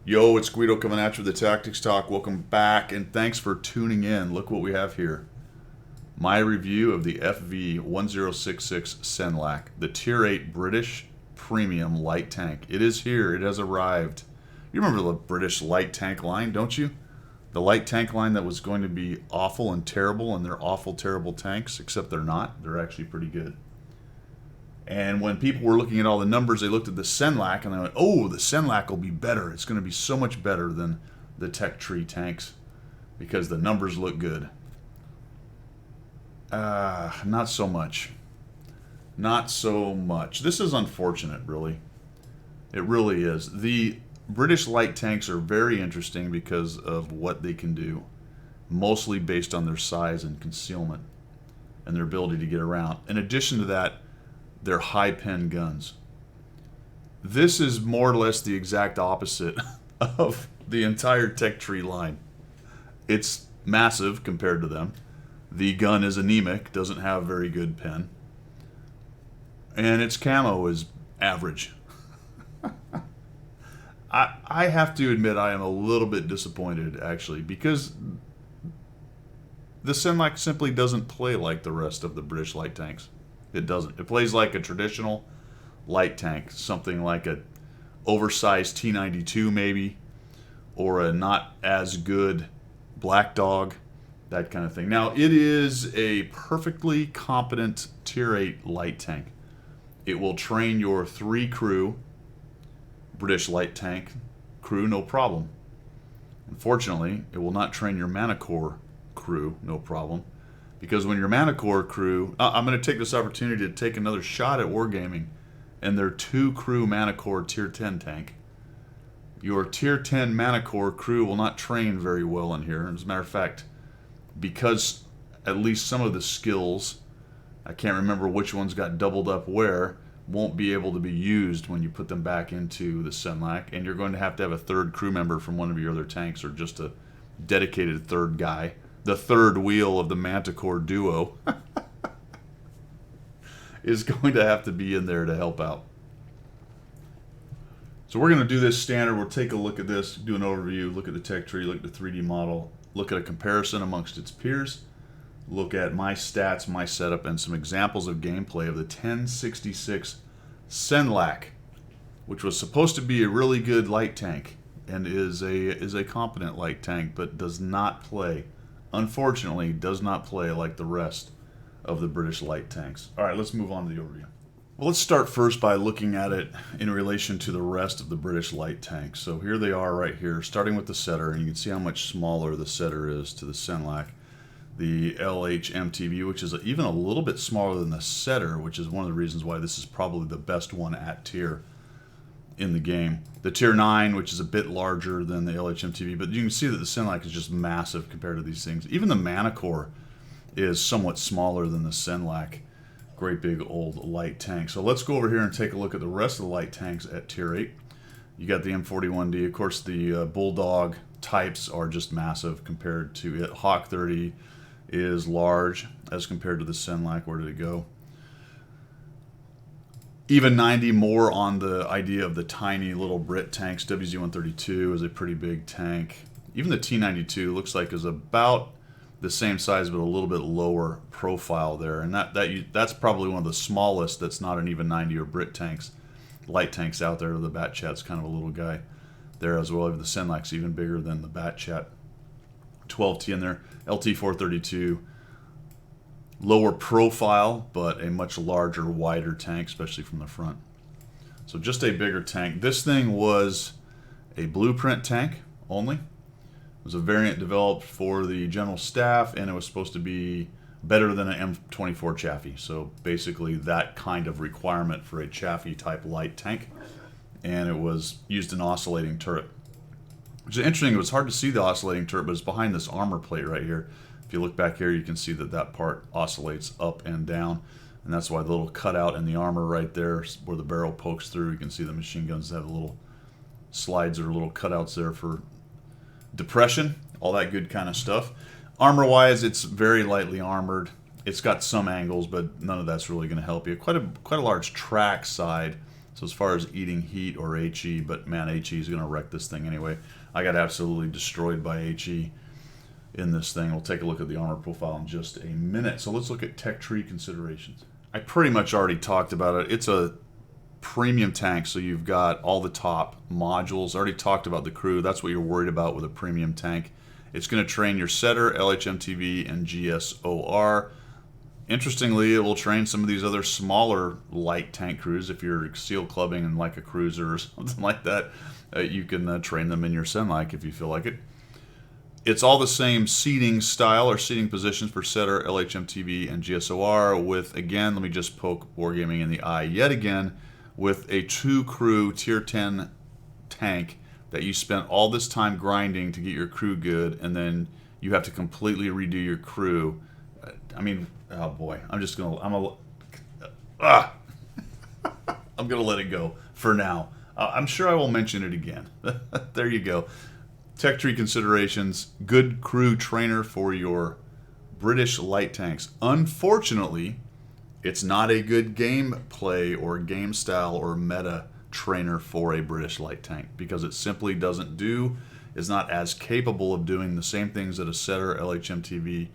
Yo, it's Guido coming at you with the Tactics Talk. Welcome back, and thanks for tuning in. Look what we have here. My review of the FV1066 Senlac, the Tier 8 British Premium Light Tank. It is here. It has arrived. You remember the British light tank line, don't you? The light tank line that was going to be awful and terrible, and they're awful, terrible tanks, except they're not. They're actually pretty good. And when people were looking at all the numbers, they looked at the Senlac and they went, oh, the Senlac will be better. It's going to be so much better than the Tech Tree tanks because the numbers look good. Not so much. Not so much. This is unfortunate, really. It really is. The British light tanks are very interesting because of what they can do, mostly based on their size and concealment and their ability to get around. In addition to that, they're high pen guns. This is more or less the exact opposite of the entire Tech Tree line. It's massive compared to them. The gun is anemic, doesn't have very good pen. And its camo is average. I have to admit I am a little bit disappointed, actually, because the Senlac simply doesn't play like the rest of the British light tanks. It doesn't. It plays like a traditional light tank, something like a oversized T92 maybe, or a not as good Black Dog, that kind of thing. Now, it is a perfectly competent Tier 8 light tank. It will train your 3 crew, British light tank crew, no problem. Unfortunately, it will not train your Manicore crew, no problem. Because when your Manicore crew, I'm going to take this opportunity to take another shot at Wargaming and their 2 crew Manicore Tier 10 tank. Your Tier 10 Manicore crew will not train very well in here. As a matter of fact, because at least some of the skills, I can't remember which ones got doubled up where, won't be able to be used when you put them back into the Senlac, and you're going to have a third crew member from one of your other tanks, or just a dedicated third guy. The third wheel of the Manticore duo is going to have to be in there to help out. So we're going to do this standard. We'll take a look at this, do an overview, look at the Tech Tree, look at the 3D model, look at a comparison amongst its peers, look at my stats, my setup, and some examples of gameplay of the 1066 Senlac, which was supposed to be a really good light tank and is a competent light tank, but does not play, unfortunately, does not play like the rest of the British light tanks. All right, let's move on to the overview. Well, let's start first by looking at it in relation to the rest of the British light tanks. So here they are right here, starting with the setter, and you can see how much smaller the setter is to the Senlac. The LHMTV, which is even a little bit smaller than the setter, which is one of the reasons why this is probably the best one at tier in the game. The Tier 9, which is a bit larger than the LHMTV, but you can see that the Senlac is just massive compared to these things. Even the Manicore is somewhat smaller than the Senlac. Great big old light tank. So let's go over here and take a look at the rest of the light tanks at Tier 8. You got the M41D. Of course, the Bulldog types are just massive compared to it. Hawk 30 is large as compared to the Senlac. Where did it go? Even 90 more on the idea of the tiny little Brit tanks. WZ-132 is a pretty big tank. Even the T92 looks like is about the same size, but a little bit lower profile there. And that's probably one of the smallest that's not an even 90 or Brit tanks, light tanks out there. The Batchat's kind of a little guy there as well. The Senlac's even bigger than the Batchat. 12T in there. LT-432, lower profile, but a much larger, wider tank, especially from the front. So just a bigger tank. This thing was a blueprint tank only. It was a variant developed for the general staff, and it was supposed to be better than an M24 Chaffee. So basically that kind of requirement for a Chaffee type light tank. And it was used an oscillating turret. Which is interesting, it was hard to see the oscillating turret, but it's behind this armor plate right here. If you look back here, you can see that that part oscillates up and down. And that's why the little cutout in the armor right there, where the barrel pokes through, you can see the machine guns have little slides or little cutouts there for depression, all that good kind of stuff. Armor-wise, it's very lightly armored. It's got some angles, but none of that's really going to help you. Quite a large track side, So as far as eating heat or HE, but man, HE is going to wreck this thing anyway. I got absolutely destroyed by HE in this thing. We'll take a look at the armor profile in just a minute. So let's look at tech tree considerations. I pretty much already talked about it. It's a premium tank, so you've got all the top modules. I already talked about the crew. That's what you're worried about with a premium tank. It's going to train your setter, LHMTV, and GSOR. Interestingly, it will train some of these other smaller light tank crews. If you're seal clubbing and like a cruiser or something like that, you can train them in your Senlac if you feel like it. It's all the same seating style or seating positions for setter, LHMTV, and GSOR with, again, let me just poke Wargaming in the eye yet again, with a 2-crew Tier 10 tank that you spent all this time grinding to get your crew good, and then you have to completely redo your crew. I mean, oh boy, I'm gonna let it go for now. I'm sure I will mention it again. There you go. Tech tree considerations, good crew trainer for your British light tanks. Unfortunately, it's not a good game play or game style or meta trainer for a British light tank because it simply is not as capable of doing the same things that a setter, LHMTV,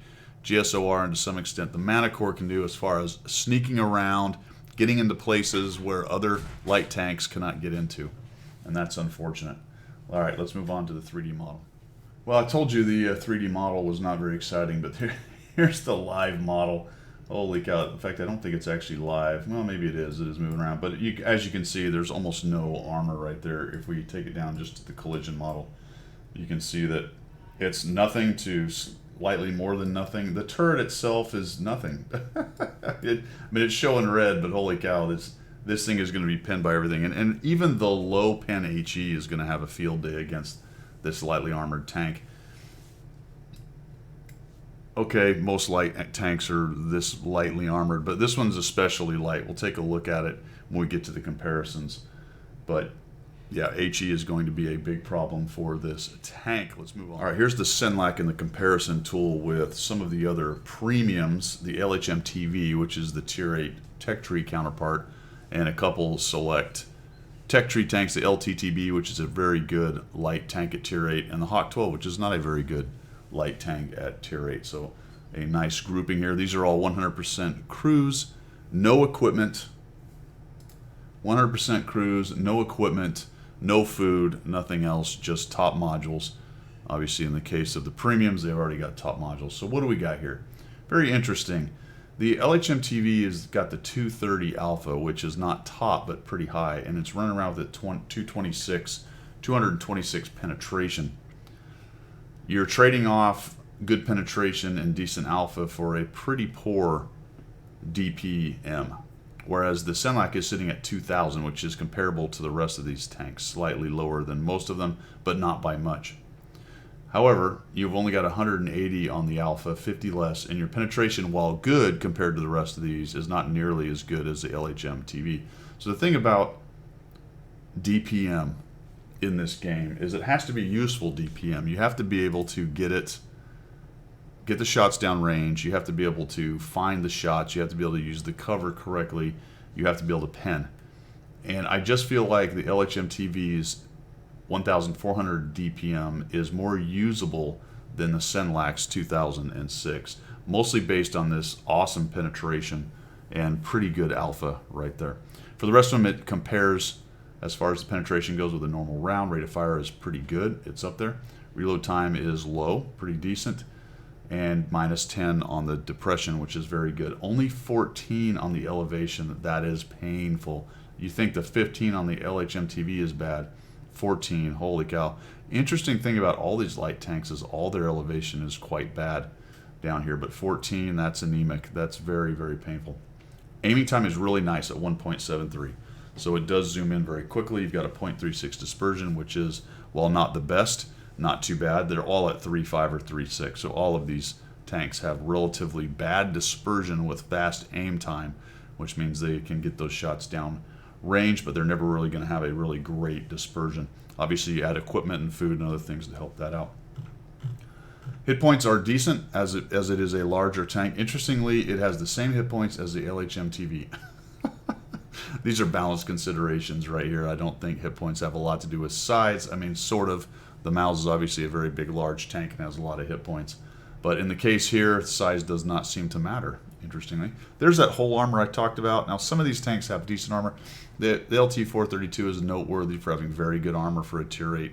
GSOR, and to some extent the Manicore can do as far as sneaking around, getting into places where other light tanks cannot get into. And that's unfortunate. All right, let's move on to the 3D model. Well, I told you the 3D model was not very exciting, but here's the live model. Holy cow. In fact, I don't think it's actually live. Well, maybe it is. It is moving around. But as you can see, there's almost no armor right there. If we take it down just to the collision model, you can see that it's nothing to slightly more than nothing. The turret itself is nothing. I mean, it's showing red, but holy cow, this thing is going to be pinned by everything. And even the low pen HE is going to have a field day against this lightly armored tank. Okay, most light tanks are this lightly armored, but this one's especially light. We'll take a look at it when we get to the comparisons. But yeah, HE is going to be a big problem for this tank. Let's move on. All right, here's the Senlac and the comparison tool with some of the other premiums, the LHMTV, which is the Tier 8 tech tree counterpart, and a couple select tech tree tanks, the LTTB, which is a very good light tank at Tier 8, and the Hawk 12, which is not a very good light tank at Tier 8. So a nice grouping here. These are all 100% crews, no equipment. 100% crews, no equipment, no food, nothing else, just top modules. Obviously, in the case of the premiums, they've already got top modules. So what do we got here? Very interesting. The LHMTV has got the 230 alpha, which is not top, but pretty high, and it's running around with a 226 penetration. You're trading off good penetration and decent alpha for a pretty poor DPM, whereas the Senlac is sitting at 2,000, which is comparable to the rest of these tanks, slightly lower than most of them, but not by much. However, you've only got 180 on the alpha, 50 less, and your penetration, while good compared to the rest of these, is not nearly as good as the LHMTV. So the thing about DPM in this game is it has to be useful DPM. You have to be able to get the shots down range. You have to be able to find the shots. You have to be able to use the cover correctly. You have to be able to pen. And I just feel like the LHMTV's 1,400 DPM is more usable than the Senlac's 2006, mostly based on this awesome penetration and pretty good alpha right there. For the rest of them, it compares as far as the penetration goes with a normal round. Rate of fire is pretty good. It's up there. Reload time is low, pretty decent. And -10 on the depression, which is very good. Only 14 on the elevation. That is painful. You think the 15 on the LHMTV is bad. 14, holy cow. Interesting thing about all these light tanks is all their elevation is quite bad down here, but 14, that's anemic. That's very, very painful. Aiming time is really nice at 1.73, so it does zoom in very quickly. You've got a 0.36 dispersion, which is, while not the best, not too bad. They're all at 3.5 or 3.6, so all of these tanks have relatively bad dispersion with fast aim time, which means they can get those shots down range, but they're never really going to have a really great dispersion. Obviously, you add equipment and food and other things to help that out. Hit points are decent as it is a larger tank. Interestingly, it has the same hit points as the LHMTV. these are balanced considerations right here. I don't think hit points have a lot to do with size. I mean, sort of. The Miles is obviously a very big, large tank and has a lot of hit points. But in the case here, size does not seem to matter, interestingly. There's that whole armor I talked about. Now, some of these tanks have decent armor. The LT-432 is noteworthy for having very good armor for a tier 8.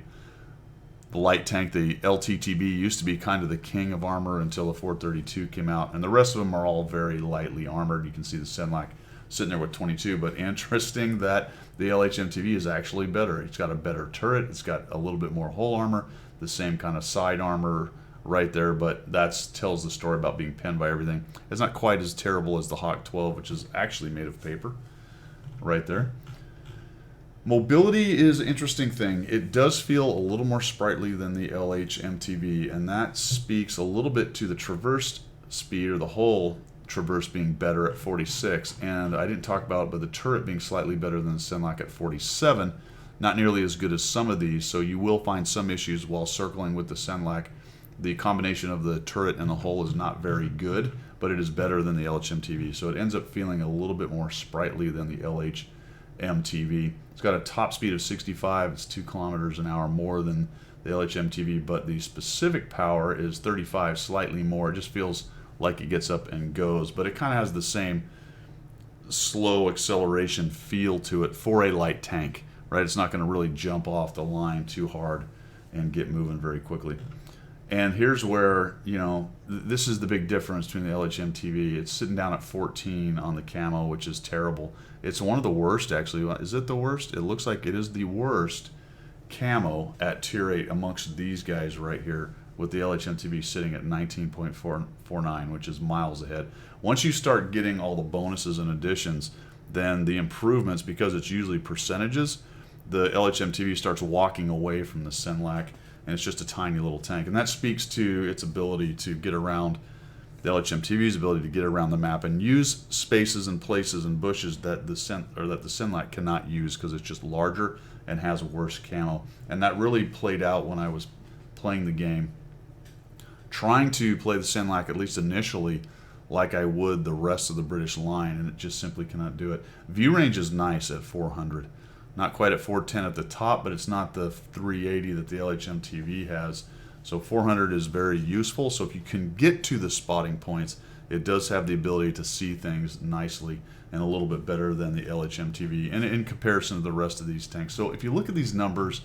The light tank, the LTTB, used to be kind of the king of armor until the 432 came out. And the rest of them are all very lightly armored. You can see the Senlac sitting there with 22. But interesting that the LHMTV is actually better. It's got a better turret. It's got a little bit more hull armor. The same kind of side armor right there, but that tells the story about being pinned by everything. It's not quite as terrible as the Hawk 12, which is actually made of paper right there. Mobility is an interesting thing. It does feel a little more sprightly than the LHMTV, and that speaks a little bit to the traverse speed, or the whole traverse being better at 46. And I didn't talk about it, but the turret being slightly better than the Senlac at 47. Not nearly as good as some of these, so you will find some issues while circling with the Senlac. The combination of the turret and the hull is not very good, but it is better than the LHMTV. So it ends up feeling a little bit more sprightly than the LHMTV. It's got a top speed of 65. It's 2 kilometers an hour more than the LHMTV, but the specific power is 35, slightly more. It just feels like it gets up and goes, but it kind of has the same slow acceleration feel to it for a light tank, right? It's not going to really jump off the line too hard and get moving very quickly. And here's where, you know, this is the big difference between the LHMTV. It's sitting down at 14 on the camo, which is terrible. It's one of the worst, actually. Is it the worst? It looks like it is the worst camo at tier 8 amongst these guys right here, with the LHMTV sitting at 19.49, which is miles ahead. Once you start getting all the bonuses and additions, then the improvements, because it's usually percentages, the LHMTV starts walking away from the Senlac, and it's just a tiny little tank. And that speaks to its ability to get around, the LHMTV's ability to get around the map and use spaces and places and bushes that the Senlac cannot use, because it's just larger and has worse camo. And that really played out when I was playing the game, trying to play the Senlac, at least initially, like I would the rest of the British line, and it just simply cannot do it. View range is nice at 400. Not quite at 410 at the top, but it's not the 380 that the LHMTV has. So 400 is very useful. So if you can get to the spotting points, it does have the ability to see things nicely and a little bit better than the LHMTV, and in comparison to the rest of these tanks. So if you look at these numbers,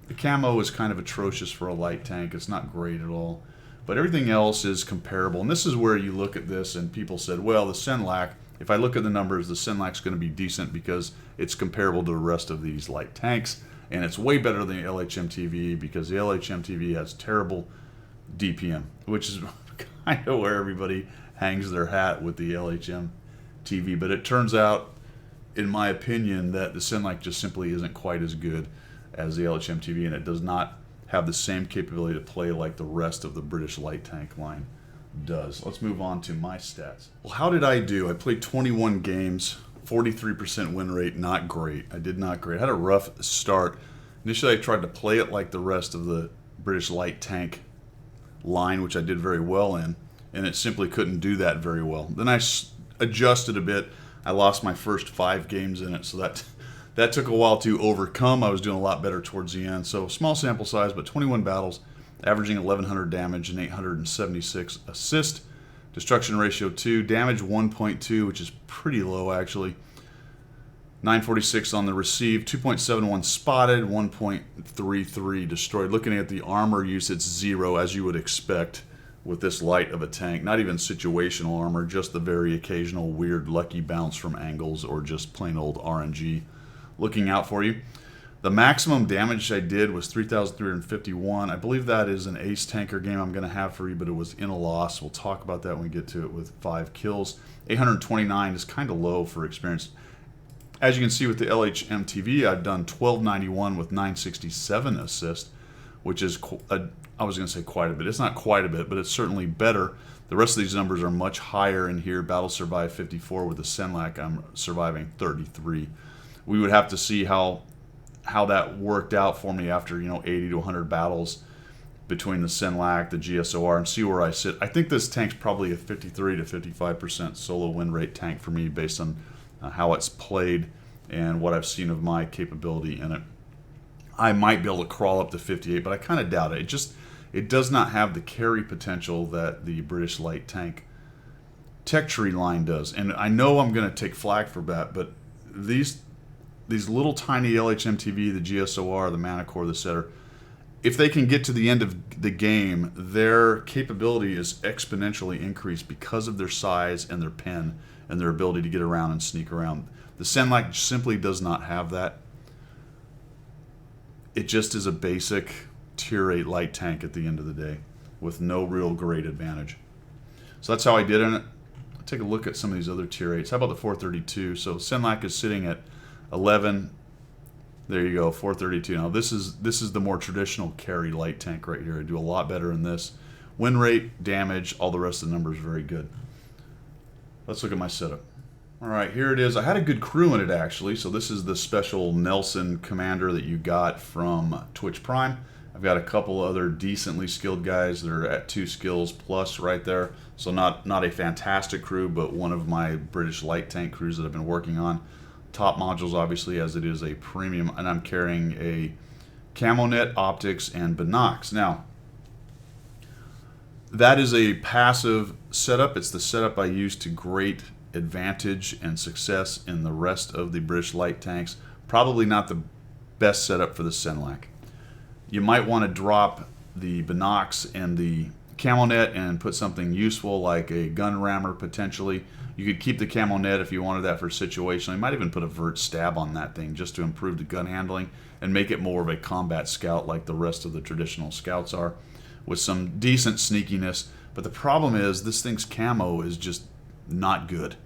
the camo is kind of atrocious for a light tank. It's not great at all. But everything else is comparable. And this is where you look at this and people said, well, the Senlac, if I look at the numbers, the Senlac's going to be decent because it's comparable to the rest of these light tanks. And it's way better than the LHMTV because the LHMTV has terrible DPM, which is kind of where everybody hangs their hat with the LHMTV. But it turns out, in my opinion, that the Senlac just simply isn't quite as good as the LHMTV, and it does not have the same capability to play like the rest of the British light tank line does. Let's move on to my stats. Well, how did I do? I played 21 games, 43% win rate, not great. I did not great. I had a rough start. Initially, I tried to play it like the rest of the British light tank line, which I did very well in, and it simply couldn't do that very well. Then I adjusted a bit. I lost my first 5 games in it, so that took a while to overcome. I was doing a lot better towards the end. So small sample size, but 21 battles, averaging 1,100 damage and 876 assist. Destruction ratio 2, damage 1.2, which is pretty low actually. 946 on the receive, 2.71 spotted, 1.33 destroyed. Looking at the armor use, it's 0, as you would expect with this light of a tank. Not even situational armor, just the very occasional weird lucky bounce from angles or just plain old RNG looking out for you. The maximum damage I did was 3,351. I believe that is an ace tanker game I'm going to have for you, but it was in a loss. We'll talk about that when we get to it with 5 kills. 829 is kind of low for experience. As you can see with the LHMTV, I've done 1291 with 967 assist, which is, I was going to say quite a bit. It's not quite a bit, but it's certainly better. The rest of these numbers are much higher in here. Battle survive 54 with the Senlac. I'm surviving 33. We would have to see how that worked out for me after 80 to 100 battles between the Senlac, the GSOR, and see where I sit. I think this tank's probably a 53 to 55% solo win rate tank for me based on how it's played and what I've seen of my capability in it. I might be able to crawl up to 58, but I kind of doubt it. It does not have the carry potential that the British light tank tech tree line does. And I know I'm going to take flack for that, but these little tiny LHMTV, the GSOR, the Manicore, the Setter, if they can get to the end of the game, their capability is exponentially increased because of their size and their pen and their ability to get around and sneak around. The Senlac simply does not have that. It just is a basic tier 8 light tank at the end of the day with no real great advantage. So that's how I did it. Take a look at some of these other tier 8s. How about the 432? So Senlac is sitting at 11. There you go, 432. Now this is the more traditional carry light tank right here. I do a lot better in this. Win rate, damage, all the rest of the numbers very good. Let's look at my setup. All right, here it is. I had a good crew in it actually. So this is the special Nelson commander that you got from Twitch Prime. I've got a couple other decently skilled guys that are at 2 skills plus right there. So not a fantastic crew, but one of my British light tank crews that I've been working on. Top modules, obviously, as it is a premium, and I'm carrying a Camo Net, optics, and binocs. Now, that is a passive setup. It's the setup I use to great advantage and success in the rest of the British light tanks. Probably not the best setup for the Senlac. You might want to drop the binocs and the Camo Net and put something useful like a gun rammer potentially. You could keep the Camo Net if you wanted that for situational. You might even put a vert stab on that thing just to improve the gun handling and make it more of a combat scout like the rest of the traditional scouts are, with some decent sneakiness. But the problem is this thing's camo is just not good.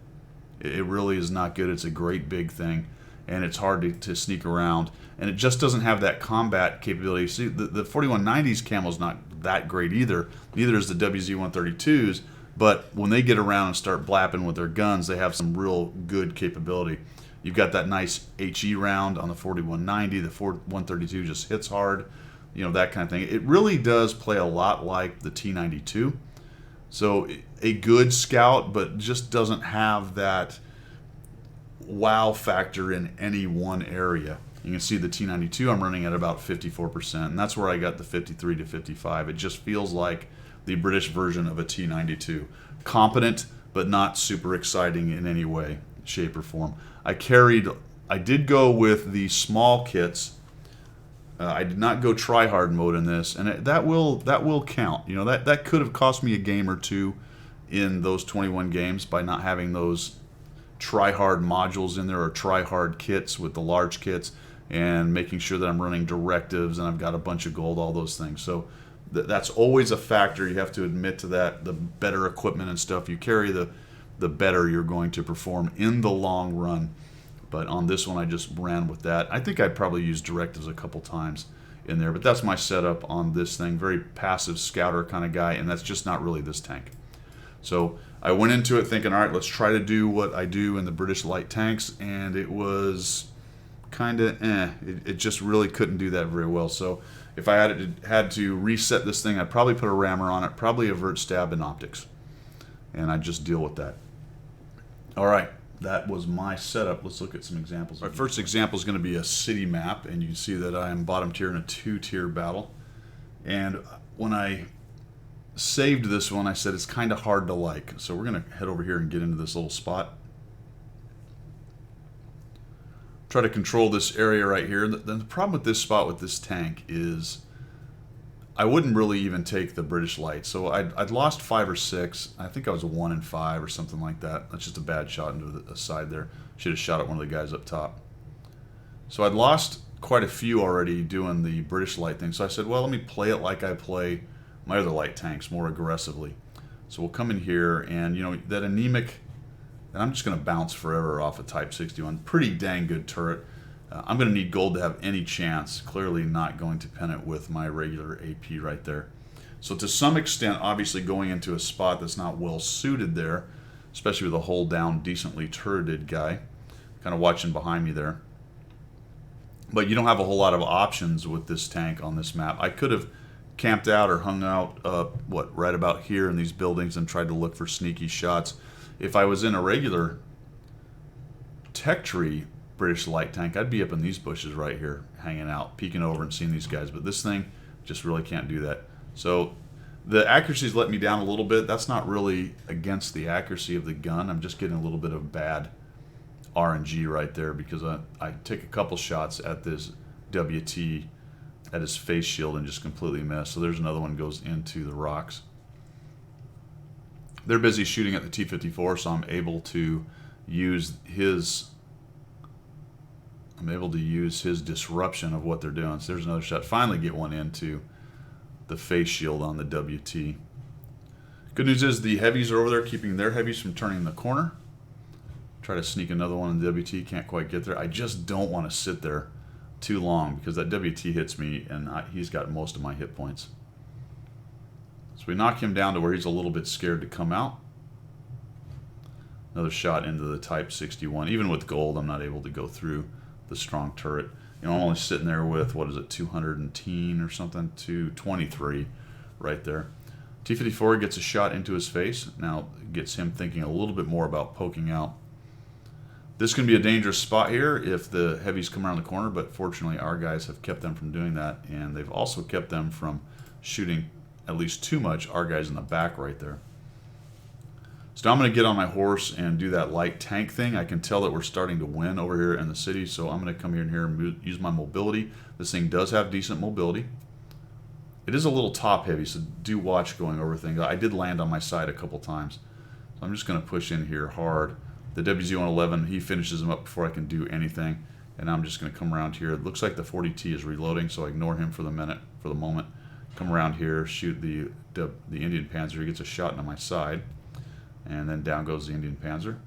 It really is not good. It's a great big thing, and it's hard to sneak around, and it just doesn't have that combat capability. See, the 4190's camo is not that great either. Neither is the WZ-132s, but when they get around and start blapping with their guns, they have some real good capability. You've got that nice HE round on the 4190. The 132 just hits hard, you know, that kind of thing. It really does play a lot like the T92. So a good scout, but just doesn't have that wow factor in any one area. You can see the T92 I'm running at about 54%, and that's where I got the 53 to 55. It just feels like the British version of a T92. Competent, but not super exciting in any way, shape, or form. I did go with the small kits. I did not go try-hard mode in this, and that will count. You know, that could have cost me a game or two in those 21 games by not having those try-hard modules in there or try-hard kits with the large kits, and making sure that I'm running directives and I've got a bunch of gold, all those things. So that's always a factor. You have to admit to that. The better equipment and stuff you carry, the better you're going to perform in the long run. But on this one, I just ran with that. I think I'd probably use directives a couple times in there, but that's my setup on this thing. Very passive scouter kind of guy, and that's just not really this tank. So I went into it thinking, all right, let's try to do what I do in the British light tanks, and it was kind of it just really couldn't do that very well. So if I had to reset this thing, I'd probably put a rammer on it, probably a vert stab in optics, and I'd just deal with that. All right, that was my setup. Let's look at some examples. Our first example is going to be a city map, and you can see that I am bottom tier in a 2-tier battle. And when I saved this one, I said it's kind of hard to like. So we're going to head over here and get into this little spot. Try to control this area right here. The problem with this spot with this tank is I wouldn't really even take the British light. So I'd lost 5 or 6. I think I was a 1 in 5 or something like that. That's just a bad shot into the side there. Should have shot at one of the guys up top. So I'd lost quite a few already doing the British light thing. So I said, well, let me play it like I play my other light tanks, more aggressively. So we'll come in here, and you know that anemic, and I'm just going to bounce forever off a Type 61. Pretty dang good turret. I'm going to need gold to have any chance. Clearly not going to pin it with my regular AP right there. So to some extent, obviously going into a spot that's not well suited there, especially with a hold down, decently turreted guy, kind of watching behind me there. But you don't have a whole lot of options with this tank on this map. I could have camped out or hung out, right about here in these buildings and tried to look for sneaky shots. If I was in a regular tech tree, British light tank, I'd be up in these bushes right here, hanging out, peeking over and seeing these guys. But this thing just really can't do that. So the accuracy's let me down a little bit. That's not really against the accuracy of the gun. I'm just getting a little bit of bad RNG right there because I take a couple shots at this WT at his face shield and just completely miss. So there's another one goes into the rocks. They're busy shooting at the T-54, so I'm able to use his disruption of what they're doing. So there's another shot. Finally get one into the face shield on the WT. Good news is the heavies are over there keeping their heavies from turning the corner. Try to sneak another one in the WT. Can't quite get there. I just don't want to sit there too long because that WT hits me and he's got most of my hit points. So we knock him down to where he's a little bit scared to come out. Another shot into the Type 61. Even with gold, I'm not able to go through the strong turret. You know, I'm only sitting there with, what is it, 210 or something, 223 right there. T-54 gets a shot into his face. Now it gets him thinking a little bit more about poking out. This can be a dangerous spot here if the heavies come around the corner, but fortunately our guys have kept them from doing that, and they've also kept them from shooting at least too much our guys in the back right there. So now I'm going to get on my horse and do that light tank thing. I can tell that we're starting to win over here in the city, so I'm going to come here and use my mobility. This thing does have decent mobility. It is a little top heavy, so do watch going over things. I did land on my side a couple times, so I'm just going to push in here hard. The WZ-111, he finishes him up before I can do anything, and I'm just going to come around here. It looks like the 40T is reloading, so I ignore him for the moment. Come around here, shoot the Indian Panzer. He gets a shot into my side. And then down goes the Indian Panzer.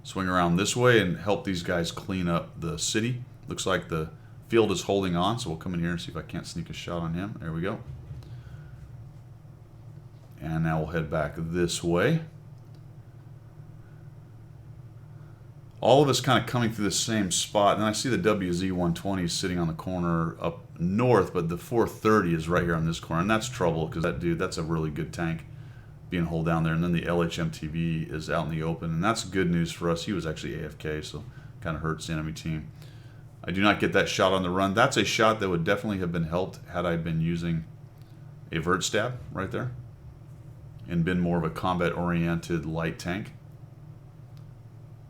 Swing around this way and help these guys clean up the city. Looks like the field is holding on, so we'll come in here and see if I can't sneak a shot on him. There we go. And now we'll head back this way. All of us kind of coming through the same spot. And I see the WZ-120 sitting on the corner up north, but the 430 is right here on this corner. And that's trouble because that's a really good tank being holed down there. And then the LHMTV is out in the open. And that's good news for us. He was actually AFK, so kind of hurts the enemy team. I do not get that shot on the run. That's a shot that would definitely have been helped had I been using a vert stab right there and been more of a combat-oriented light tank.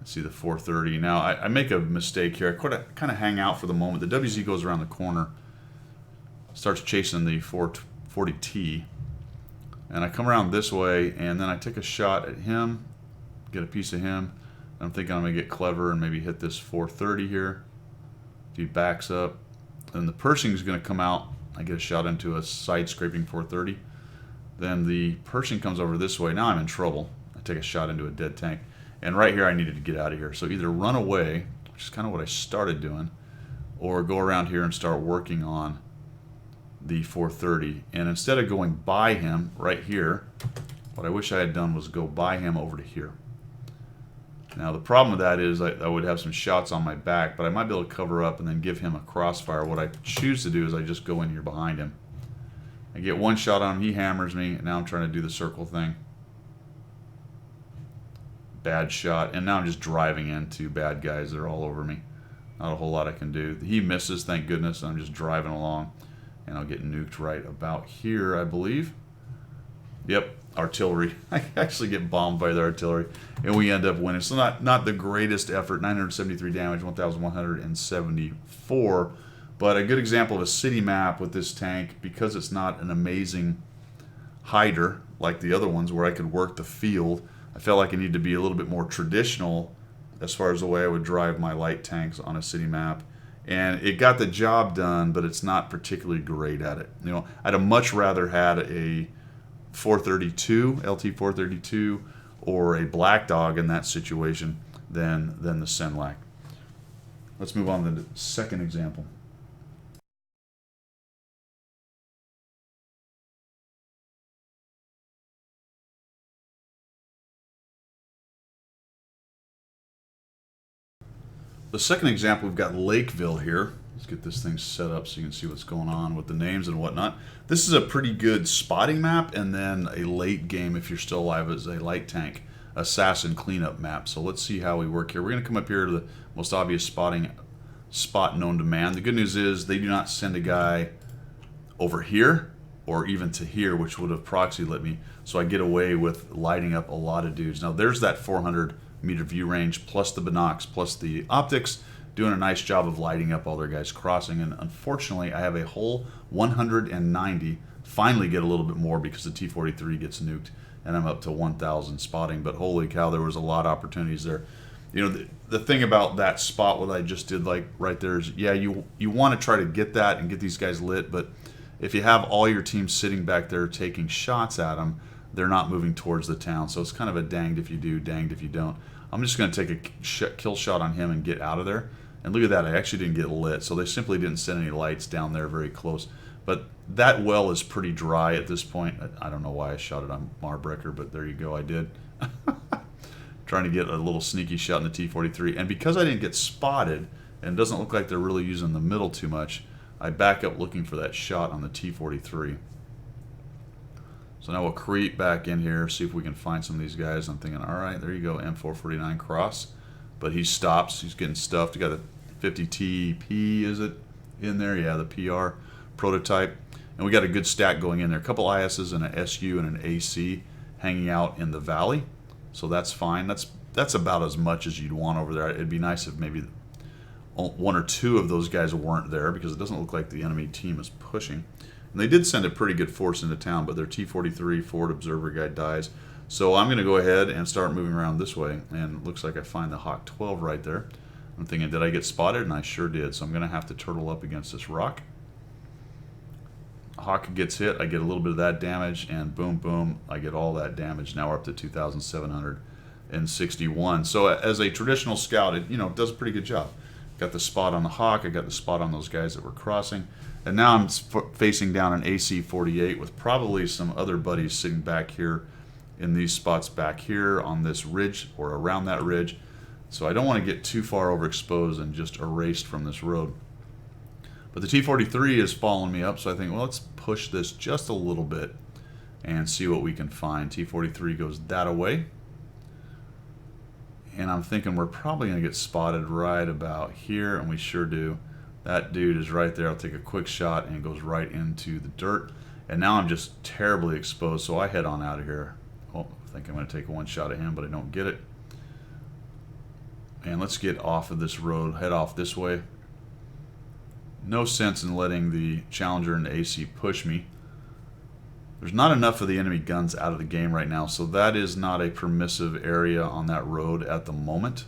See the 430. Now, I make a mistake here. I kind of hang out for the moment. The WZ goes around the corner, starts chasing the 440T, and I come around this way, and then I take a shot at him, get a piece of him. I'm thinking I'm going to get clever and maybe hit this 430 here. If he backs up, then the Pershing is going to come out. I get a shot into a side-scraping 430. Then the Pershing comes over this way. Now I'm in trouble. I take a shot into a dead tank. And right here I needed to get out of here. So either run away, which is kind of what I started doing, or go around here and start working on the 430. And instead of going by him right here, what I wish I had done was go by him over to here. Now the problem with that is I would have some shots on my back, but I might be able to cover up and then give him a crossfire. What I choose to do is I just go in here behind him. I get one shot on him, he hammers me, and now I'm trying to do the circle thing. Bad shot, and now I'm just driving into bad guys that are all over me. Not a whole lot I can do. He misses, thank goodness. I'm just driving along, and I'll get nuked right about here, I believe. Yep, artillery. I actually get bombed by the artillery, and we end up winning. So not the greatest effort. 973 damage, 1,174, but a good example of a city map with this tank because it's not an amazing hider like the other ones where I could work the field. I felt like I needed to be a little bit more traditional as far as the way I would drive my light tanks on a city map. And it got the job done, but it's not particularly great at it. You know, I'd have much rather had a 432, LT 432, or a Black Dog in that situation than the Senlac. Let's move on to the second example. The second example, we've got Lakeville here. Let's get this thing set up so you can see what's going on with the names and whatnot. This is a pretty good spotting map, and then a late game if you're still alive as a light tank assassin cleanup map. So let's see how we work here. We're going to come up here to the most obvious spot known to man. The good news is they do not send a guy over here or even to here, which would have proxy lit me. So I get away with lighting up a lot of dudes. Now there's that 400-meter view range plus the binocs plus the optics, doing a nice job of lighting up all their guys crossing. And unfortunately, I have a whole 190. Finally get a little bit more because the T-43 gets nuked, and I'm up to 1,000 spotting. But holy cow, there was a lot of opportunities there. You know, the thing about that spot, what I just did, like right there, is yeah, you want to try to get that and get these guys lit, but if you have all your team sitting back there taking shots at them, they're not moving towards the town. So it's kind of a danged if you do, danged if you don't. I'm just going to take a kill shot on him and get out of there. And look at that, I actually didn't get lit. So they simply didn't send any lights down there very close. But that well is pretty dry at this point. I don't know why I shot it on Marbrecker, but there you go, I did. Trying to get a little sneaky shot in the T-43. And because I didn't get spotted, and it doesn't look like they're really using the middle too much, I back up looking for that shot on the T-43. So now we'll creep back in here, see if we can find some of these guys. I'm thinking, all right, there you go, M449 cross. But he stops, he's getting stuffed. You got a 50 TP, is it, in there? Yeah, the PR prototype. And we got a good stack going in there. A couple ISs and an SU and an AC hanging out in the valley. So that's fine. That's about as much as you'd want over there. It'd be nice if maybe one or two of those guys weren't there, because it doesn't look like the enemy team is pushing. And they did send a pretty good force into town, but their T-43 forward observer guy dies. So I'm going to go ahead and start moving around this way, and it looks like I find the Hawk 12 right there. I'm thinking, did I get spotted? And I sure did. So I'm going to have to turtle up against this rock. Hawk gets hit, I get a little bit of that damage, and boom, boom, I get all that damage. Now we're up to 2,761. So as a traditional scout, it does a pretty good job. Got the spot on the Hawk, I got the spot on those guys that were crossing, and now I'm facing down an AC-48 with probably some other buddies sitting back here in these spots back here on this ridge or around that ridge. So I don't want to get too far overexposed and just erased from this road. But the T-43 is following me up, so I think, well, let's push this just a little bit and see what we can find. T-43 goes that away. And I'm thinking we're probably going to get spotted right about here, and we sure do. That dude is right there. I'll take a quick shot, and it goes right into the dirt. And now I'm just terribly exposed, so I head on out of here. Oh, I think I'm going to take one shot at him, but I don't get it. And let's get off of this road, head off this way. No sense in letting the Challenger and the AC push me. There's not enough of the enemy guns out of the game right now, so that is not a permissive area on that road at the moment.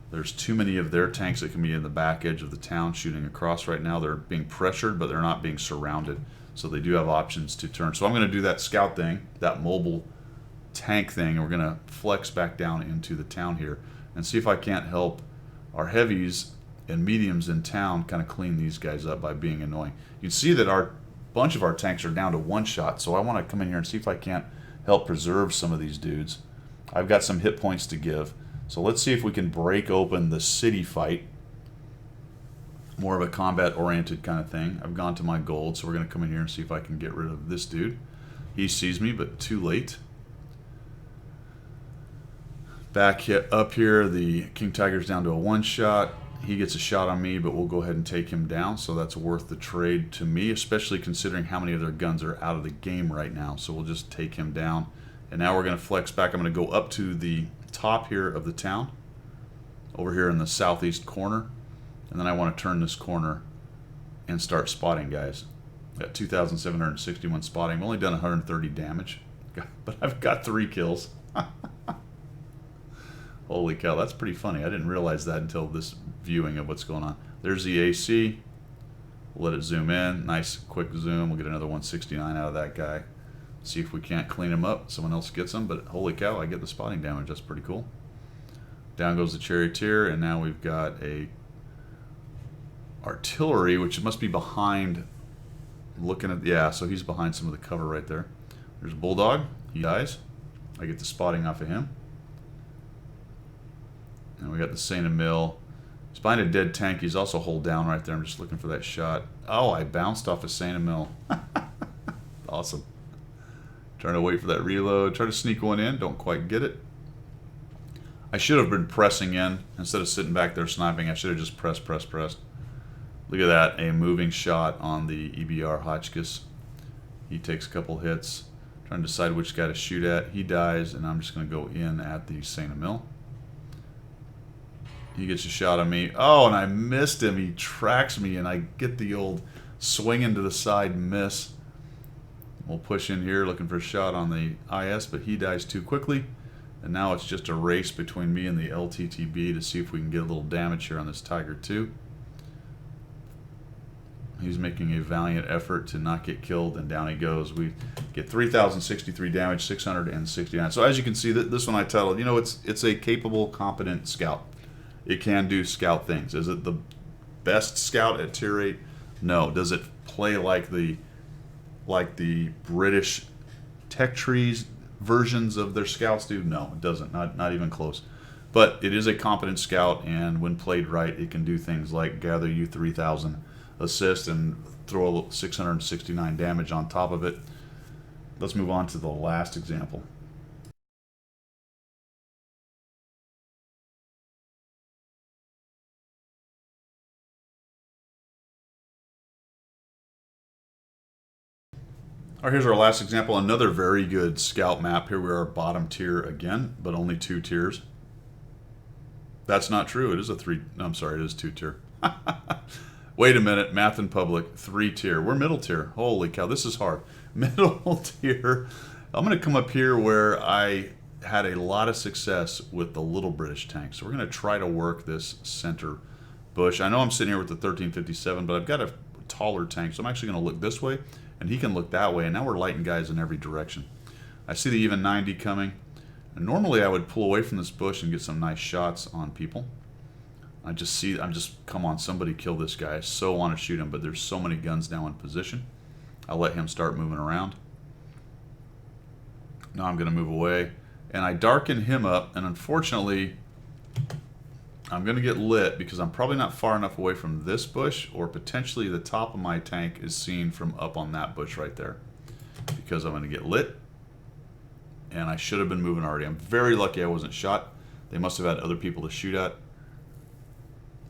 There's too many of their tanks that can be in the back edge of the town shooting across right now. They're being pressured, but they're not being surrounded, so they do have options to turn. So I'm going to do that scout thing, that mobile tank thing, and we're going to flex back down into the town here and see if I can't help our heavies and mediums in town kind of clean these guys up by being annoying. You can see that our bunch of our tanks are down to one shot, so I want to come in here and see if I can't help preserve some of these dudes. I've got some hit points to give, so let's see if we can break open the city fight. More of a combat-oriented kind of thing. I've gone to my gold, so we're going to come in here and see if I can get rid of this dude. He sees me, but too late. Back up here, the King Tiger's down to a one-shot. He gets a shot on me, but we'll go ahead and take him down, so that's worth the trade to me, especially considering how many of their guns are out of the game right now. So we'll just take him down. And now we're going to flex back. I'm going to go up to the top here of the town, over here in the southeast corner, and then I want to turn this corner and start spotting guys. Got 2,761 spotting. I've only done 130 damage, but I've got 3 kills. Holy cow, that's pretty funny. I didn't realize that until this viewing of what's going on. There's the AC. We'll let it zoom in. Nice quick zoom. We'll get another 169 out of that guy. See if we can't clean him up. Someone else gets him, but holy cow, I get the spotting damage. That's pretty cool. Down goes the charioteer, and now we've got a artillery, which must be behind, looking at, yeah, so he's behind some of the cover right there. There's a bulldog. He dies. I get the spotting off of him. And we got the Saint Emil. He's behind a dead tank. He's also hold down right there. I'm just looking for that shot. Oh, I bounced off of Saint Emil. Awesome. Trying to wait for that reload. Try to sneak one in. Don't quite get it. I should have been pressing in instead of sitting back there sniping. I should have just pressed. Look at that, a moving shot on the EBR Hotchkiss. He takes a couple hits, trying to decide which guy to shoot at. He dies, and I'm just going to go in at the St. Emile. He gets a shot on me. Oh, and I missed him. He tracks me, and I get the old swing into the side miss. We'll push in here looking for a shot on the IS, but he dies too quickly. And now it's just a race between me and the LTTB to see if we can get a little damage here on this Tiger 2. He's making a valiant effort to not get killed, and down he goes. We get 3,063 damage, 669. So as you can see, this one I titled, you know, it's a capable, competent scout. It can do scout things. Is it the best scout at tier 8? No. Does it play like the British tech trees versions of their scouts do? No, it doesn't. Not even close. But it is a competent scout, and when played right, it can do things like gather you 3,000 assist and throw 669 damage on top of it. Let's move on to the last example. All right, here's our last example. Another very good scout map. Here we are, bottom tier again, but only 2 tiers. That's not true. It is a 3. No, I'm sorry, it is 2 tier. Wait a minute, math in public, 3 tier. We're middle tier. Holy cow, this is hard. Middle tier. I'm going to come up here where I had a lot of success with the little British tank. So we're going to try to work this center bush. I know I'm sitting here with the 1357, but I've got a taller tank, so I'm actually going to look this way, and he can look that way. And now we're lighting guys in every direction. I see the even 90 coming. And normally I would pull away from this bush and get some nice shots on people. I'm just, come on, somebody kill this guy. I so want to shoot him, but there's so many guns now in position. I'll let him start moving around. Now I'm going to move away. And I darken him up, and unfortunately, I'm going to get lit because I'm probably not far enough away from this bush, or potentially the top of my tank is seen from up on that bush right there. Because I'm going to get lit, and I should have been moving already. I'm very lucky I wasn't shot. They must have had other people to shoot at.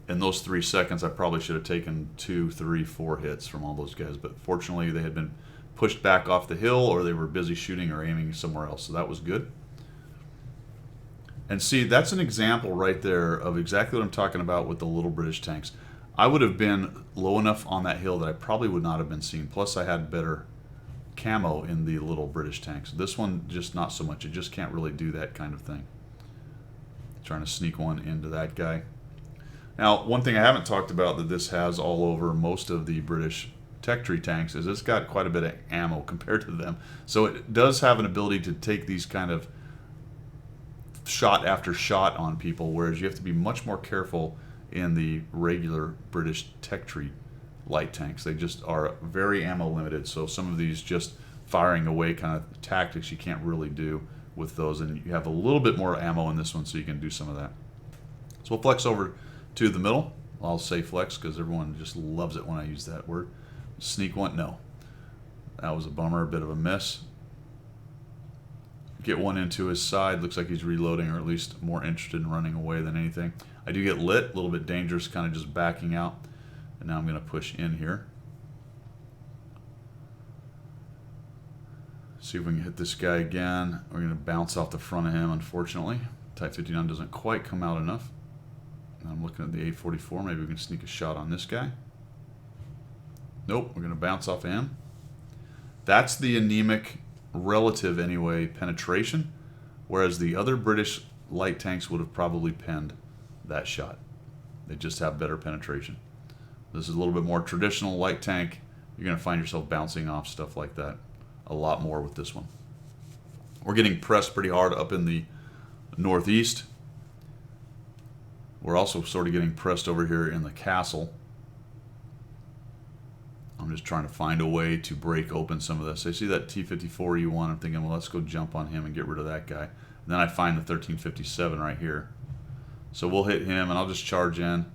In those 3 seconds, I probably should have taken 2, 3, 4 hits from all those guys. But fortunately, they had been pushed back off the hill, or they were busy shooting or aiming somewhere else. So that was good. And see, that's an example right there of exactly what I'm talking about with the little British tanks. I would have been low enough on that hill that I probably would not have been seen. Plus, I had better camo in the little British tanks. This one, just not so much. It just can't really do that kind of thing. Trying to sneak one into that guy. Now, one thing I haven't talked about that this has all over most of the British tech tree tanks is it's got quite a bit of ammo compared to them. So it does have an ability to take these kind of shot after shot on people, whereas you have to be much more careful in the regular British tech tree light tanks. They just are very ammo limited, so some of these just firing away kind of tactics you can't really do with those, and you have a little bit more ammo in this one, so you can do some of that. So we'll flex over to the middle. I'll say flex because everyone just loves it when I use that word. Sneak one, no. That was a bummer, a bit of a miss. Get one into his side. Looks like he's reloading, or at least more interested in running away than anything. I do get lit, a little bit dangerous, kind of just backing out. And now I'm going to push in here. See if we can hit this guy again. We're going to bounce off the front of him, unfortunately. Type 59 doesn't quite come out enough. I'm looking at the 844. Maybe we can sneak a shot on this guy. Nope, we're going to bounce off of him. That's the anemic, relative anyway, penetration, whereas the other British light tanks would have probably penned that shot. They just have better penetration. This is a little bit more traditional light tank. You're going to find yourself bouncing off stuff like that a lot more with this one. We're getting pressed pretty hard up in the northeast. We're also sort of getting pressed over here in the castle. I'm just trying to find a way to break open some of this. I see that T-54 E1. I'm thinking, well, let's go jump on him and get rid of that guy. And then I find the 1357 right here. So we'll hit him, and I'll just charge in,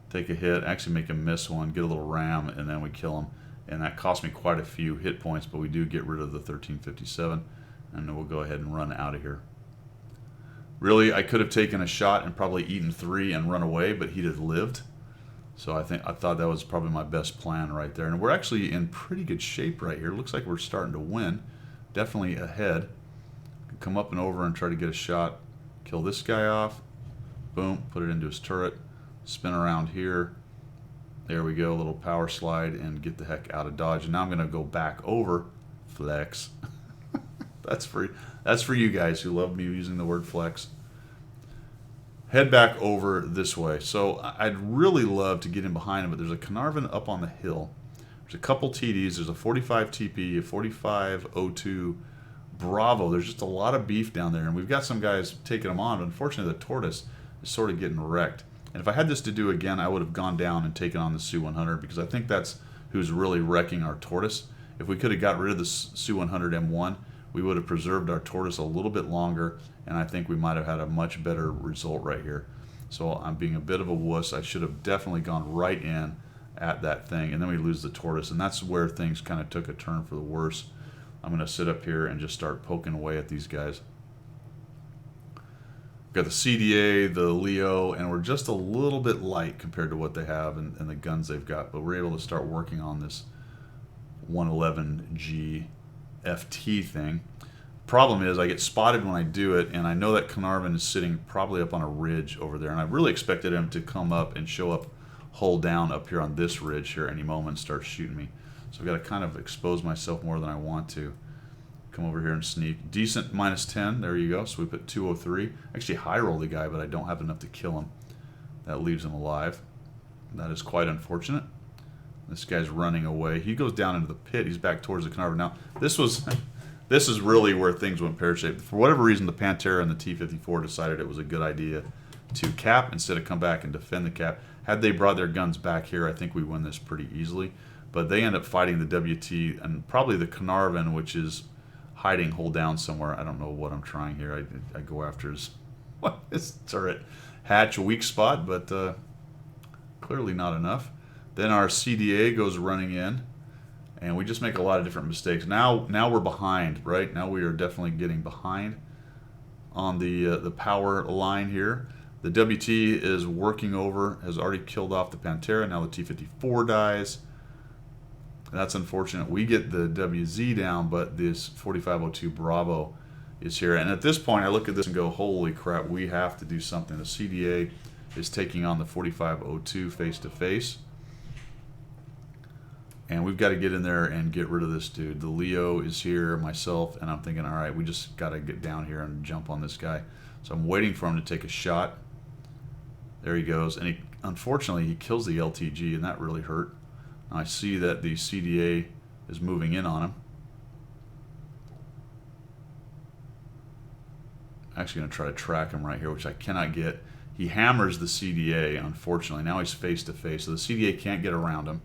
take a hit, actually make him miss one, get a little ram, and then we kill him. And that cost me quite a few hit points, but we do get rid of the 1357, and then we'll go ahead and run out of here. Really, I could have taken a shot and probably eaten 3 and run away, but he'd have lived. So I thought that was probably my best plan right there. And we're actually in pretty good shape right here. Looks like we're starting to win. Definitely ahead. Come up and over and try to get a shot. Kill this guy off. Boom, put it into his turret. Spin around here. There we go, a little power slide and get the heck out of dodge. And now I'm gonna go back over. Flex. That's for you guys who love me using the word flex. Head back over this way. So I'd really love to get in behind him, but there's a Carnarvon up on the hill. There's a couple TDs. There's a 45 TP, a 45 O2 Bravo. There's just a lot of beef down there, and we've got some guys taking them on, but unfortunately the Tortoise is sort of getting wrecked. And if I had this to do again, I would have gone down and taken on the Su-100, because I think that's who's really wrecking our Tortoise. If we could have got rid of the Su-100 M1, we would have preserved our Tortoise a little bit longer, and I think we might have had a much better result right here. So I'm being a bit of a wuss. I should have definitely gone right in at that thing, and then we lose the Tortoise, and that's where things kind of took a turn for the worse. I'm going to sit up here and just start poking away at these guys. We've got the CDA, the Leo, and we're just a little bit light compared to what they have and the guns they've got, but we're able to start working on this 111G FT thing. Problem is I get spotted when I do it, and I know that Carnarvon is sitting probably up on a ridge over there, and I really expected him to come up and show up hull down up here on this ridge here any moment and start shooting me. So I've got to kind of expose myself more than I want to. Come over here and sneak. Decent -10, there you go. So we put 203. Actually high roll the guy, but I don't have enough to kill him. That leaves him alive. That is quite unfortunate. This guy's running away. He goes down into the pit. He's back towards the Carnarvon. Now, this is really where things went pear-shaped. For whatever reason, the Pantera and the T-54 decided it was a good idea to cap instead of come back and defend the cap. Had they brought their guns back here, I think we win this pretty easily. But they end up fighting the WT and probably the Carnarvon, which is hiding hull down somewhere. I don't know what I'm trying here. I go after his turret hatch weak spot, but clearly not enough. Then our CDA goes running in, and we just make a lot of different mistakes. Now we're behind, right? Now we are definitely getting behind on the power line here. The WT is working over, has already killed off the Pantera. Now the T-54 dies. That's unfortunate. We get the WZ down, but this 4502 Bravo is here. And at this point, I look at this and go, holy crap, we have to do something. The CDA is taking on the 4502 face-to-face. And we've got to get in there and get rid of this dude. The Leo is here, myself, and I'm thinking, all right, we just got to get down here and jump on this guy. So I'm waiting for him to take a shot. There he goes. And unfortunately, he kills the LTG, and that really hurt. I see that the CDA is moving in on him. I'm actually going to try to track him right here, which I cannot get. He hammers the CDA, unfortunately. Now he's face-to-face, so the CDA can't get around him.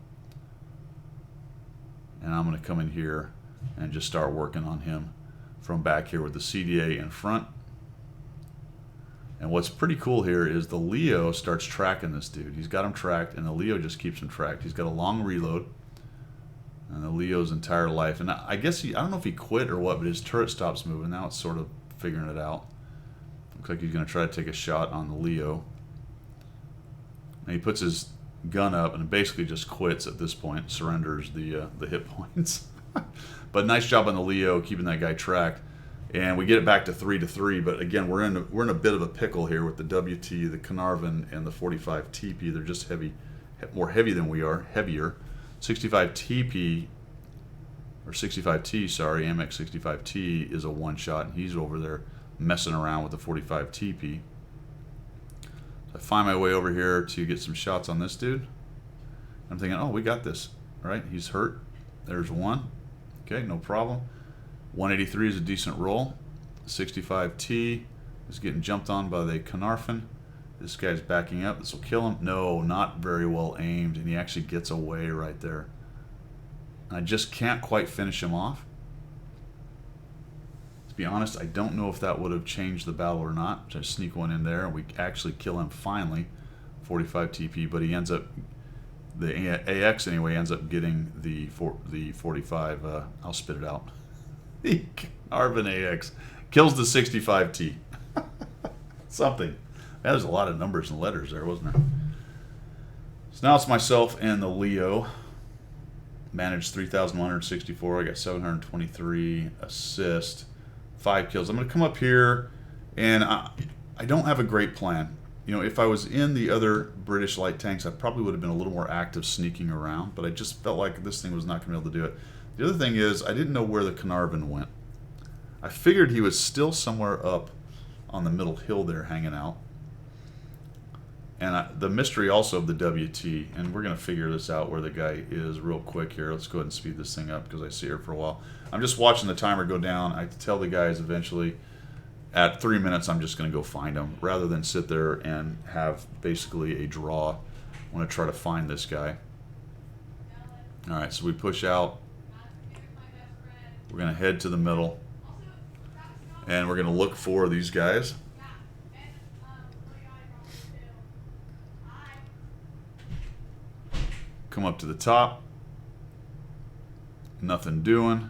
And I'm going to come in here and just start working on him from back here with the CDA in front. And what's pretty cool here is the Leo starts tracking this dude. He's got him tracked, and the Leo just keeps him tracked. He's got a long reload, and the Leo's entire life. And I guess I don't know if he quit or what, but his turret stops moving. Now it's sort of figuring it out. Looks like he's going to try to take a shot on the Leo. And he puts his gun up and basically just quits at this point, surrenders the hit points. But nice job on the Leo keeping that guy tracked. And we get it back to 3-3, but again, we're in a bit of a pickle here with the WT, the Carnarvon, and the 45 TP. They're just more heavy than we are, heavier. 65 TP, or 65T, sorry, Amex 65T is a one-shot, and he's over there messing around with the 45 TP. So I find my way over here to get some shots on this dude. I'm thinking, oh, we got this, right? He's hurt. There's one. Okay, no problem. 183 is a decent roll. 65T is getting jumped on by the Carnarvon. This guy's backing up. This will kill him. No, not very well aimed, and he actually gets away right there. I just can't quite finish him off. To be honest, I don't know if that would have changed the battle or not. Just sneak one in there, and we actually kill him finally. 45 TP, but he ends up, the AX anyway, ends up getting the 45. I'll spit it out. The Carnarvon AX kills the 65T. Something. Man, there's a lot of numbers and letters there, wasn't there? So now it's myself and the Leo. Managed 3,164. I got 723 assists, 5 kills. I'm going to come up here, and I don't have a great plan. You know, if I was in the other British light tanks, I probably would have been a little more active sneaking around, but I just felt like this thing was not going to be able to do it. The other thing is, I didn't know where the Carnarvon went. I figured he was still somewhere up on the middle hill there hanging out. And the mystery also of the WT, and we're going to figure this out where the guy is real quick here. Let's go ahead and speed this thing up because I see her for a while. I'm just watching the timer go down. I tell the guys eventually at 3 minutes I'm just going to go find him rather than sit there and have basically a draw. I want to try to find this guy. All right, so we push out. We're going to head to the middle. And we're going to look for these guys. Come up to the top. Nothing doing.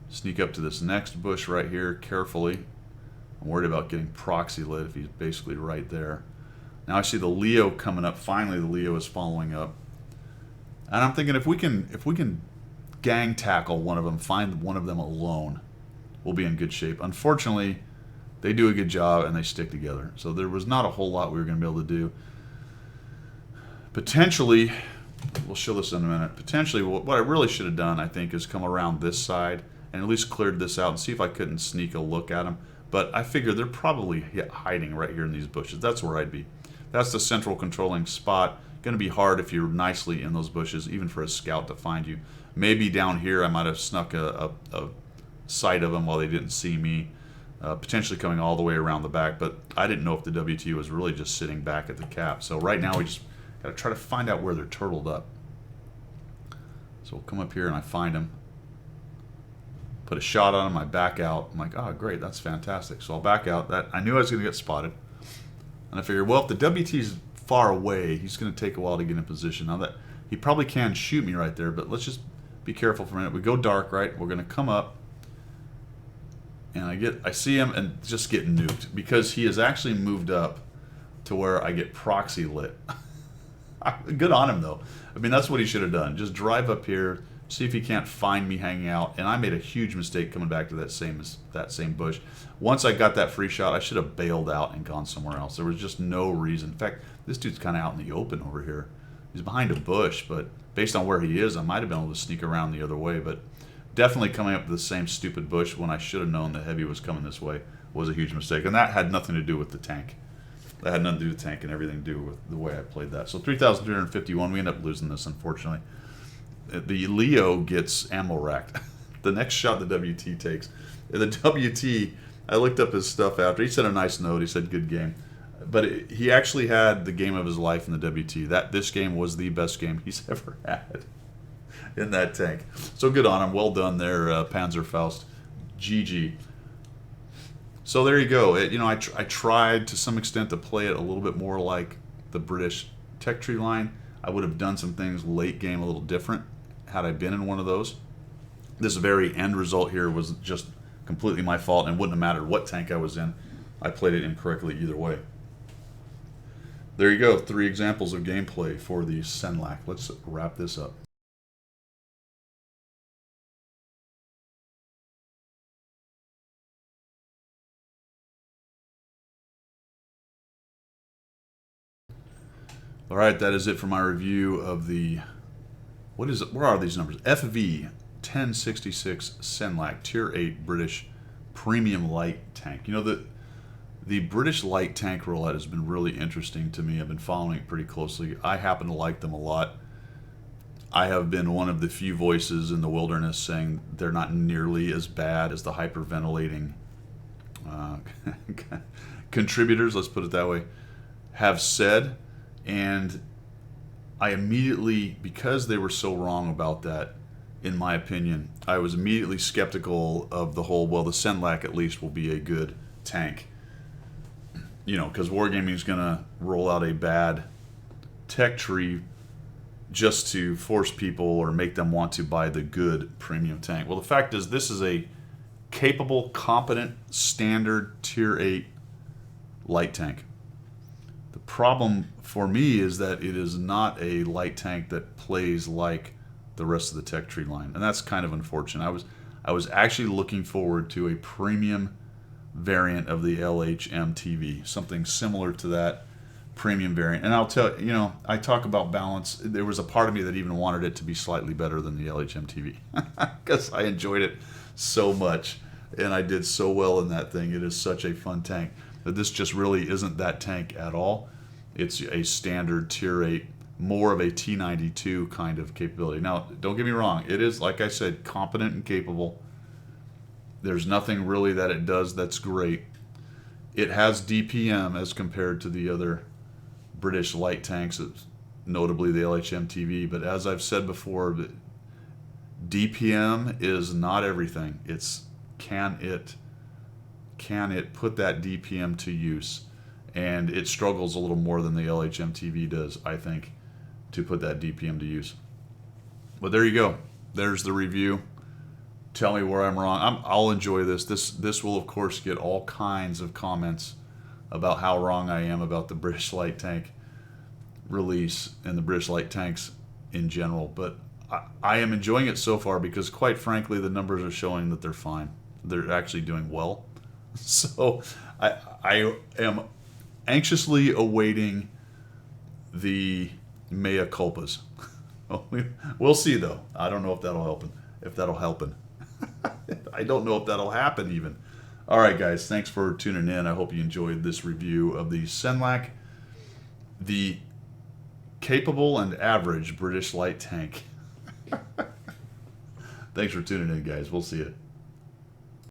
Sneak up to this next bush right here carefully. I'm worried about getting proxy lit if he's basically right there. Now I see the Leo coming up. Finally, the Leo is following up. And I'm thinking if we can gang tackle one of them, find one of them alone, we'll be in good shape. Unfortunately, they do a good job and they stick together. So there was not a whole lot we were going to be able to do. Potentially, we'll show this in a minute. Potentially, what I really should have done, I think, is come around this side and at least cleared this out and see if I couldn't sneak a look at them. But I figure they're probably hiding right here in these bushes. That's where I'd be. That's the central controlling spot. Going to be hard if you're nicely in those bushes, even for a scout to find you. Maybe down here I might have snuck a sight of them while they didn't see me. Potentially coming all the way around the back, but I didn't know if the WT was really just sitting back at the cap. So right now we just got to try to find out where they're turtled up. So we'll come up here and I find them. Put a shot on them, I back out. I'm like, oh great, that's fantastic. So I'll back out. That I knew I was going to get spotted. And I figured, well, if the WT is far away, he's going to take a while to get in position. Now that he probably can shoot me right there, but let's just be careful for a minute. We go dark, right? We're going to come up. And I see him and just get nuked because he has actually moved up to where I get proxy lit. Good on him though. I mean, that's what he should have done. Just drive up here, see if he can't find me hanging out. And I made a huge mistake coming back to that same bush. Once I got that free shot, I should have bailed out and gone somewhere else. There was just no reason. In fact, this dude's kind of out in the open over here. He's behind a bush, but based on where he is, I might have been able to sneak around the other way. But definitely coming up to the same stupid bush when I should have known the heavy was coming this way was a huge mistake. And that had nothing to do with the tank. That had nothing to do with the tank and everything to do with the way I played that. So 3,351, we end up losing this, unfortunately. The Leo gets ammo racked. The next shot the WT takes. The WT, I looked up his stuff after. He said a nice note. He said, good game. But he actually had the game of his life in the WT. This game was the best game he's ever had in that tank. So good on him. Well done there, Panzerfaust. GG. So there you go. I tried to some extent to play it a little bit more like the British tech tree line. I would have done some things late game a little different had I been in one of those. This very end result here was just completely my fault and wouldn't have mattered what tank I was in. I played it incorrectly either way. There you go. 3 examples of gameplay for the Senlac. Let's wrap this up. All right, that is it for my review of the, where are these numbers? FV 1066 Senlac, Tier 8 British Premium Light Tank. You know, the British light tank roulette has been really interesting to me. I've been following it pretty closely. I happen to like them a lot. I have been one of the few voices in the wilderness saying they're not nearly as bad as the hyperventilating contributors, let's put it that way, have said. And I immediately, because they were so wrong about that, in my opinion, I was immediately skeptical of the whole, well, the Senlac at least will be a good tank. You know, because Wargaming is going to roll out a bad tech tree just to force people or make them want to buy the good premium tank. Well, the fact is this is a capable, competent, standard Tier 8 light tank. The problem for me is that it is not a light tank that plays like the rest of the Tech Tree line, and that's kind of unfortunate. I was actually looking forward to a premium variant of the LHM TV, something similar to that premium variant. And I'll tell you, know, I talk about balance. There was a part of me that even wanted it to be slightly better than the LHM TV because I enjoyed it so much and I did so well in that thing. It is such a fun tank. But this just really isn't that tank at all. It's a standard Tier 8, more of a T92 kind of capability. Now, don't get me wrong. It is, like I said, competent and capable. There's nothing really that it does that's great. It has DPM as compared to the other British light tanks, notably the LHM TV. But as I've said before, DPM is not everything. It's can it put that DPM to use? And it struggles a little more than the LHM TV does, I think, to put that DPM to use. But there you go. There's the review. Tell me where I'm wrong. I'll enjoy this. This will, of course, get all kinds of comments about how wrong I am about the British light tank release and the British light tanks in general. But I am enjoying it so far because, quite frankly, the numbers are showing that they're fine. They're actually doing well. So I am anxiously awaiting the mea culpas. We'll see, though. I don't know if that'll help. I don't know if that'll happen even. All right, guys. Thanks for tuning in. I hope you enjoyed this review of the Senlac, the capable and average British light tank. Thanks for tuning in, guys. We'll see you.